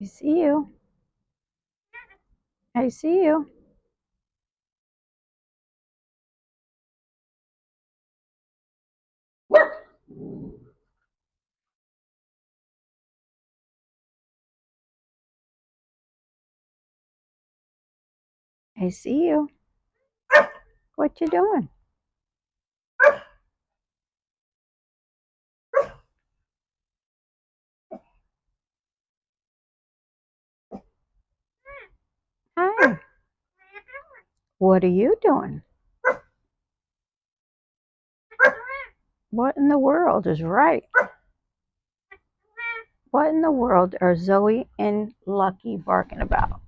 I see you. I see you. I see you. What you doing? Hi. What are you doing? What in the world is right? What in the world are Zoe and Lucky barking about?